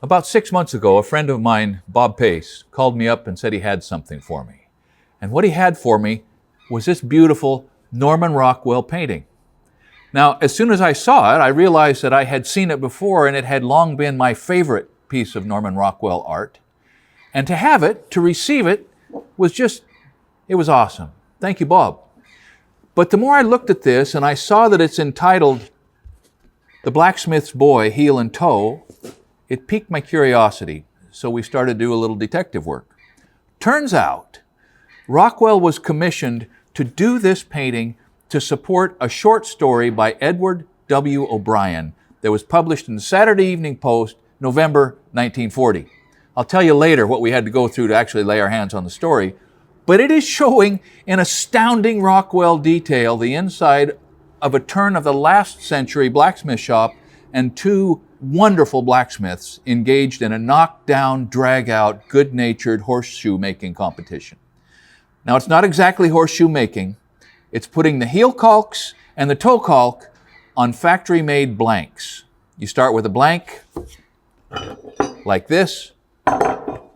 About 6 months ago, a friend of mine, Bob Pace, called me up and said he had something for me. And what he had for me was this beautiful Norman Rockwell painting. Now, as soon as I saw it, I realized that I had seen it before and it had long been my favorite piece of Norman Rockwell art. And to have it, to receive it, it was awesome. Thank you, Bob. But the more I looked at this and I saw that it's entitled The Blacksmith's Boy, Heel and Toe, it piqued my curiosity, so we started to do a little detective work. Turns out, Rockwell was commissioned to do this painting to support a short story by Edward W. O'Brien that was published in the Saturday Evening Post, November 1940. I'll tell you later what we had to go through to actually lay our hands on the story, but it is showing in astounding Rockwell detail the inside of a turn of the last century blacksmith shop and two wonderful blacksmiths engaged in a knockdown, drag-out, good-natured horseshoe making competition. Now, it's not exactly horseshoe making. It's putting the heel caulks and the toe caulk on factory-made blanks. You start with a blank like this.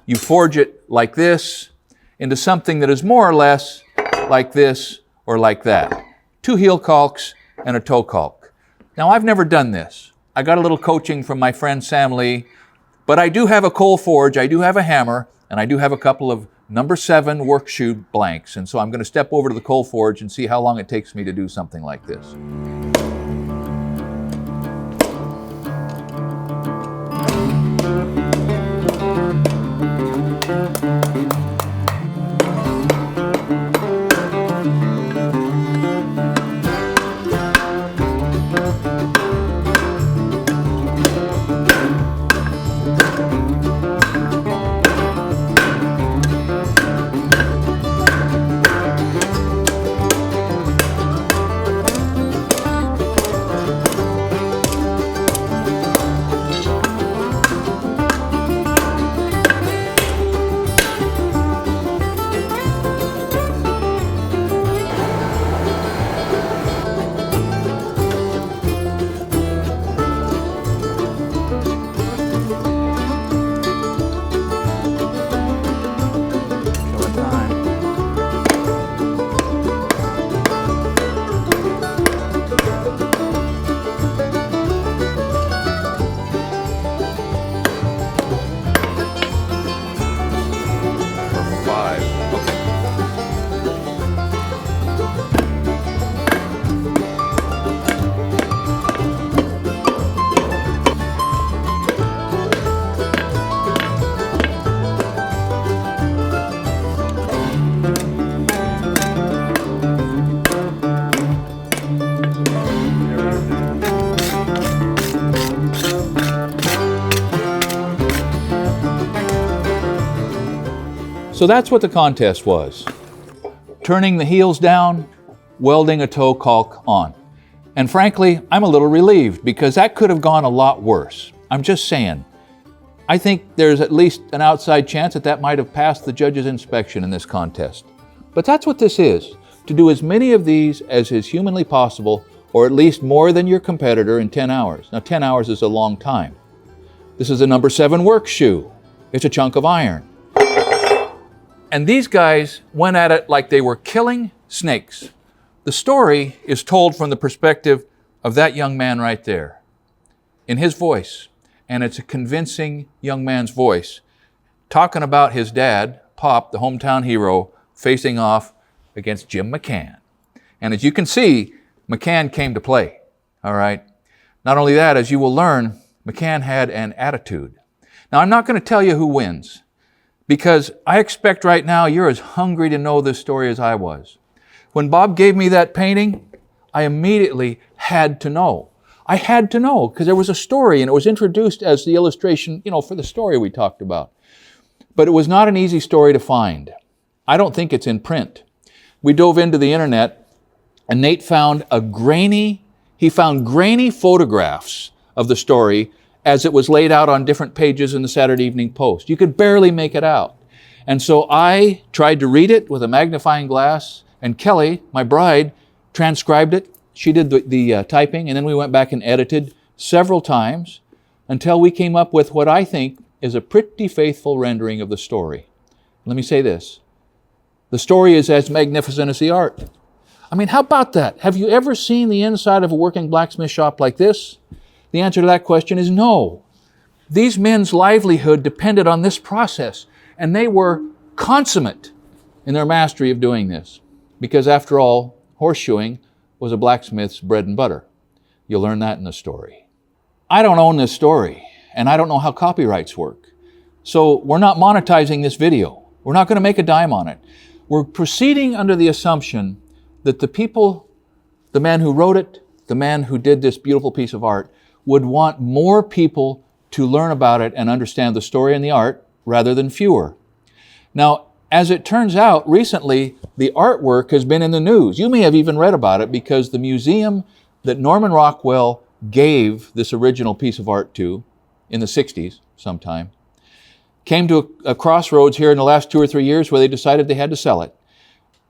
You forge it like this into something that is more or less like this or like that. 2 heel caulks and a toe caulk. Now, I've never done this. I got a little coaching from my friend Sam Lee, but I do have a coal forge, I do have a hammer, and I do have a couple of number 7 work shoe blanks. And so I'm going to step over to the coal forge and see how long it takes me to do something like this. So that's what the contest was. Turning the heels down, welding a toe caulk on. And frankly, I'm a little relieved because that could have gone a lot worse. I'm just saying. I think there's at least an outside chance that might have passed the judge's inspection in this contest. But that's what this is, to do as many of these as is humanly possible, or at least more than your competitor in 10 hours. Now 10 hours is a long time. This is a number 7 work shoe. It's a chunk of iron. And these guys went at it like they were killing snakes. The story is told from the perspective of that young man right there, in his voice. And it's a convincing young man's voice, talking about his dad, Pop, the hometown hero, facing off against Jim McCann. And as you can see, McCann came to play, all right? Not only that, as you will learn, McCann had an attitude. Now, I'm not going to tell you who wins, because I expect right now you're as hungry to know this story as I was. When Bob gave me that painting, I immediately had to know. I had to know because there was a story and it was introduced as the illustration, for the story we talked about. But it was not an easy story to find. I don't think it's in print. We dove into the internet and Nate found grainy photographs of the story as it was laid out on different pages in the Saturday Evening Post. You could barely make it out. And so I tried to read it with a magnifying glass, and Kelly, my bride, transcribed it. She did the typing, and then we went back and edited several times. until we came up with what I think is a pretty faithful rendering of the story. Let me say this. The story is as magnificent as the art. I mean, how about that? Have you ever seen the inside of a working blacksmith shop like this? The answer to that question is no. These men's livelihood depended on this process, and they were consummate in their mastery of doing this. Because after all, horseshoeing was a blacksmith's bread and butter. You'll learn that in the story. I don't own this story, and I don't know how copyrights work. So we're not monetizing this video. We're not going to make a dime on it. We're proceeding under the assumption that the people, the man who wrote it, the man who did this beautiful piece of art, would want more people to learn about it and understand the story and the art rather than fewer. Now, as it turns out, recently the artwork has been in the news. You may have even read about it because the museum that Norman Rockwell gave this original piece of art to in the 60s sometime came to a crossroads here in the last 2 or 3 years where they decided they had to sell it.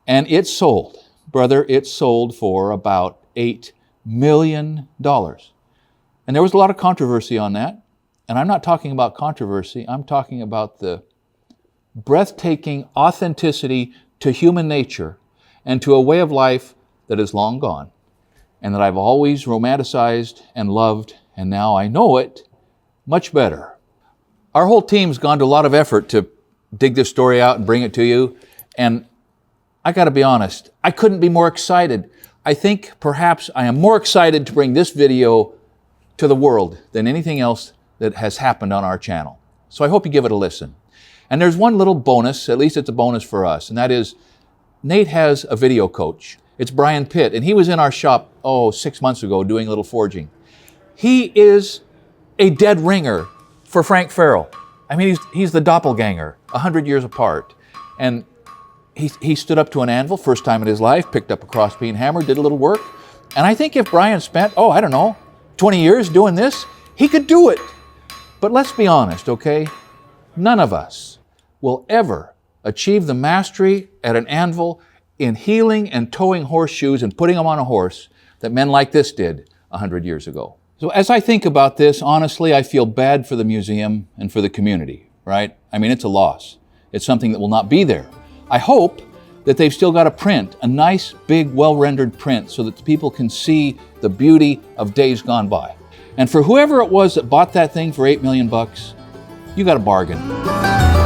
And it sold. Brother, it sold for about $8 million. And there was a lot of controversy on that. And I'm not talking about controversy. I'm talking about the breathtaking authenticity to human nature and to a way of life that is long gone and that I've always romanticized and loved, and now I know it much better. Our whole team's gone to a lot of effort to dig this story out and bring it to you, and I got to be honest, I couldn't be more excited. I think perhaps I am more excited to bring this video to the world than anything else that has happened on our channel. So I hope you give it a listen. And there's one little bonus, at least it's a bonus for us, and that is Nate has a video coach. It's Brian Pitt, and he was in our shop, 6 months ago doing a little forging. He is a dead ringer for Frank Farrell. I mean, he's the doppelganger, 100 years apart. And he stood up to an anvil, first time in his life, picked up a crossbeam hammer, did a little work. And I think if Brian spent, 20 years doing this, he could do it. But let's be honest, okay? None of us will ever achieve the mastery at an anvil in healing and towing horseshoes and putting them on a horse that men like this did 100 years ago. So as I think about this, honestly, I feel bad for the museum and for the community, right? I mean, it's a loss. It's something that will not be there. I hope that they've still got a print, a nice, big, well-rendered print so that the people can see the beauty of days gone by. And for whoever it was that bought that thing for $8 million, you got a bargain.